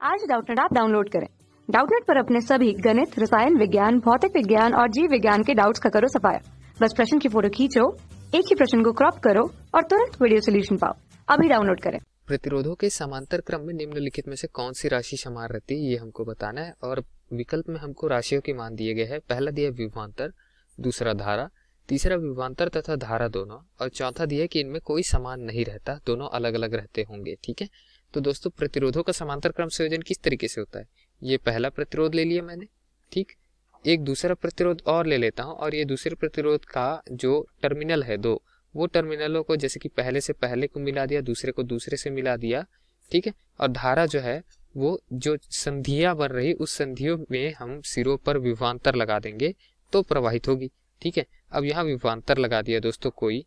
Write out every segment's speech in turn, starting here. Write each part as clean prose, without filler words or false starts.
आज Doubtnut app download करें। Doubtnut पर अपने सभी गणित, रसायन विज्ञान, भौतिक विज्ञान और जीव विज्ञान के डाउट्स का करो सफाया। बस प्रश्न की फोटो खींचो, एक ही प्रश्न को क्रॉप करो और तुरंत वीडियो सोल्यूशन पाओ। अभी डाउनलोड करें। प्रतिरोधों के समांतर क्रम में निम्नलिखित में से कौन सी राशि समान रहती है, ये हमको बताना है। और विकल्प में हमको राशियों के मान दिए गए हैं। पहला दिया विभवांतर, दूसरा धारा, तीसरा विभवांतर तथा धारा दोनों, और चौथा दिया कि इनमें कोई समान नहीं रहता, दोनों अलग अलग रहते होंगे। ठीक है, तो दोस्तों प्रतिरोधों का समांतर क्रम संयोजन किस तरीके से होता है। ये पहला प्रतिरोध ले लिया मैंने, ठीक, एक दूसरा प्रतिरोध और ले लेता हूँ, और ये दूसरे प्रतिरोध का जो टर्मिनल है दो, वो टर्मिनलों को जैसे कि पहले से पहले को मिला दिया, दूसरे को दूसरे से मिला दिया। ठीक है, और धारा जो है वो जो संधियां बन रही, उस संधियों में हम सिरों पर विभवांतर लगा देंगे तो प्रवाहित होगी। ठीक है, अब यहाँ विभवांतर लगा दिया दोस्तों कोई,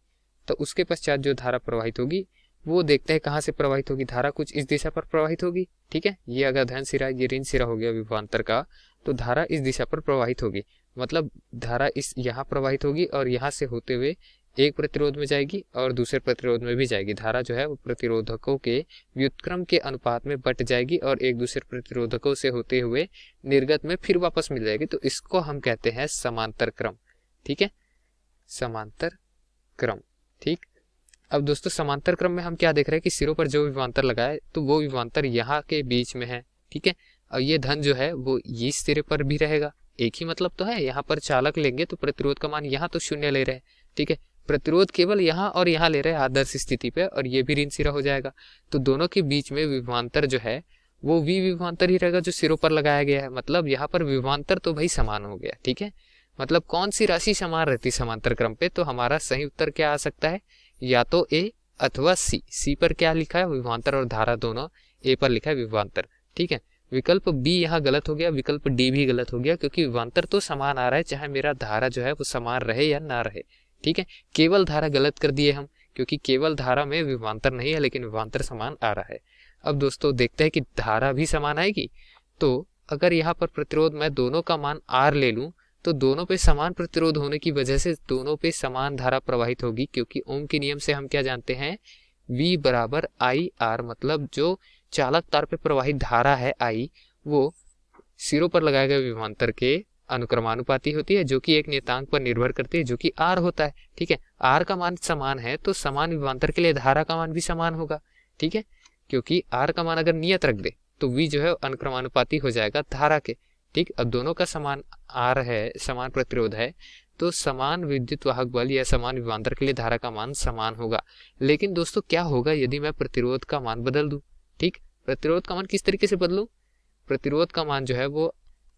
तो उसके पश्चात जो धारा प्रवाहित होगी वो देखते हैं कहाँ से प्रवाहित होगी। धारा कुछ इस दिशा पर प्रवाहित होगी। ठीक है, ये अगर धन सिरा, ये ऋण सिरा हो गया विभवांतर का, तो धारा इस दिशा पर प्रवाहित होगी। मतलब धारा इस यहाँ प्रवाहित होगी और यहाँ से होते हुए एक प्रतिरोध में जाएगी और दूसरे प्रतिरोध में भी जाएगी। धारा जो है वो प्रतिरोधकों के व्युत्क्रम के अनुपात में बट जाएगी और एक दूसरे प्रतिरोधकों से होते हुए निर्गत में फिर वापस मिल जाएगी। तो इसको हम कहते हैं समांतर क्रम। ठीक है, समांतर क्रम। ठीक, अब दोस्तों समांतर क्रम में हम क्या देख रहे हैं कि सिरों पर जो विभवांतर लगाए तो वो विभवांतर यहाँ के बीच में है। ठीक है, और ये धन जो है वो इस सिरे पर भी रहेगा। एक ही मतलब तो है, यहाँ पर चालक लेंगे तो प्रतिरोध का मान यहाँ तो शून्य ले रहे हैं। ठीक है, प्रतिरोध केवल यहाँ और यहाँ ले रहे हैं आदर्श स्थिति पे, और ये भी ऋण सिरा हो जाएगा। तो दोनों के बीच में विभवांतर जो है वो वी विभवांतर ही रहेगा जो सिरों पर लगाया गया है। मतलब यहाँ पर विभवांतर तो भाई समान हो गया। ठीक है, मतलब कौन सी राशि समान रहती समांतर क्रम पे, तो हमारा सही उत्तर क्या आ सकता है, या तो ए अथवा सी। सी पर क्या लिखा है, विभवांतर और धारा दोनों, ए पर लिखा है विभवांतर। ठीक है, विकल्प बी यहाँ गलत हो गया, विकल्प डी भी गलत हो गया, क्योंकि विभवांतर तो समान आ रहा है चाहे मेरा धारा जो है वो समान रहे या ना रहे। ठीक है, केवल धारा गलत कर दिए हम, क्योंकि केवल धारा में विभवांतर नहीं है लेकिन विभवांतर समान आ रहा है। अब दोस्तों देखते हैं कि धारा भी समान आएगी। तो अगर यहाँ पर प्रतिरोध मैं दोनों का मान आर ले लूं, तो दोनों पे समान प्रतिरोध होने की वजह से दोनों पे समान धारा प्रवाहित होगी, क्योंकि ओम के नियम से हम क्या जानते हैं, V बराबर आई आर। मतलब जो चालक तार पे प्रवाहित धारा है I, वो सिरों पर लगाए गए विभवांतर के अनुक्रमानुपाती होती है, जो कि एक नियतांक पर निर्भर करती है, जो कि R होता है। ठीक है, R का मान समान है तो समान विभवांतर के लिए धारा का मान भी समान होगा। ठीक है, क्योंकि R का मान अगर नियत रख दे तो V जो है अनुक्रमानुपाती हो जाएगा धारा के। ठीक, अब दोनों का समान आर है, समान प्रतिरोध है, तो समान विद्युत वाहक बल या समान विभवांतर के लिए धारा का मान समान होगा। लेकिन दोस्तों क्या होगा यदि मैं प्रतिरोध का मान बदल दूं। ठीक, प्रतिरोध का मान किस तरीके से बदलूं, प्रतिरोध का मान जो है वो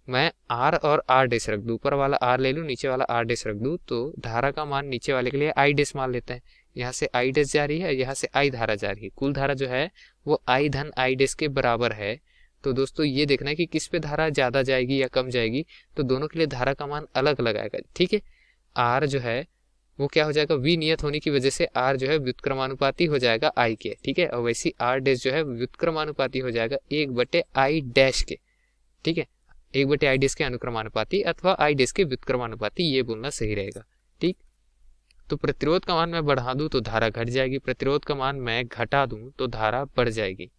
मैं आर और आर डैश रख दूं, ऊपर वाला आर ले लूं, नीचे वाला आर डैश रख दूं, तो धारा का मान नीचे वाले के लिए आई डैश मान लेते हैं। यहाँ से आई डैश जा रही है, यहाँ से आई धारा जा रही है, कुल धारा जो है वो आई धन आई डैश के बराबर है। तो दोस्तों ये देखना है कि किस पे धारा ज्यादा जाएगी या कम जाएगी, तो दोनों के लिए धारा का मान अलग अलग आएगा। ठीक है, आर जो है वो क्या हो जाएगा, वी नियत होने की वजह से आर जो है व्युत्क्रमानुपाती हो जाएगा आई के। ठीक है, और वैसी आर डैश जो है व्युत्क्रमानुपाती हो जाएगा 1/आई डैश के। ठीक है, 1/आई डैश के अनुक्रमानुपाती अथवा आई डैश के व्युत्क्रमानुपाती, ये बोलना सही रहेगा। ठीक, तो प्रतिरोध का मान मैं बढ़ा दूं तो धारा घट जाएगी, प्रतिरोध का मान मैं घटा दूं तो धारा बढ़ जाएगी।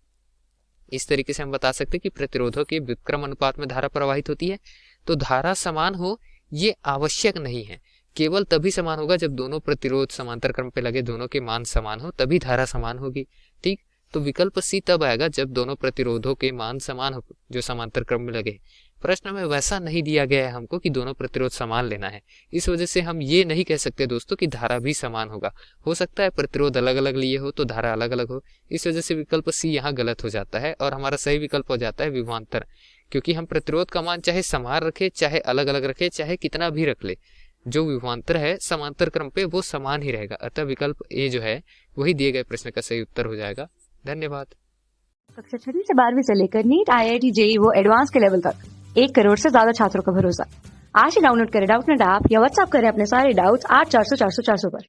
इस तरीके से हम बता सकते हैं कि प्रतिरोधों के व्युत्क्रम अनुपात में धारा प्रवाहित होती है। तो धारा समान हो ये आवश्यक नहीं है, केवल तभी समान होगा जब दोनों प्रतिरोध समांतर क्रम पे लगे, दोनों के मान समान हो, तभी धारा समान होगी। ठीक, तो विकल्प सी तब आएगा जब दोनों प्रतिरोधों के मान समान हो जो समांतर क्रम में लगे। प्रश्न में वैसा नहीं दिया गया है हमको कि दोनों प्रतिरोध समान लेना है, इस वजह से हम ये नहीं कह सकते दोस्तों कि धारा भी समान होगा। हो सकता है प्रतिरोध अलग अलग लिए हो तो धारा अलग अलग हो, इस वजह से विकल्प सी यहाँ गलत हो जाता है और हमारा सही विकल्प हो जाता है विभवांतर। क्योंकि हम प्रतिरोध का मान चाहे समान रखे, चाहे अलग अलग रखे, चाहे कितना भी रख ले, जो विभवांतर है समांतर क्रम पे वो समान ही रहेगा। अतः विकल्प ए जो है वही दिए गए प्रश्न का सही उत्तर हो जाएगा। धन्यवाद। कक्षा 6 से 12वीं से लेकर नीट, IIT, JEE वो एडवांस के लेवल तक 1 करोड़ से ज्यादा छात्रों का भरोसा। आज ही डाउनलोड करें डाउटनेट ऐप या व्हाट्सएप करें अपने सारे डाउट्स 8400 400 400 पर।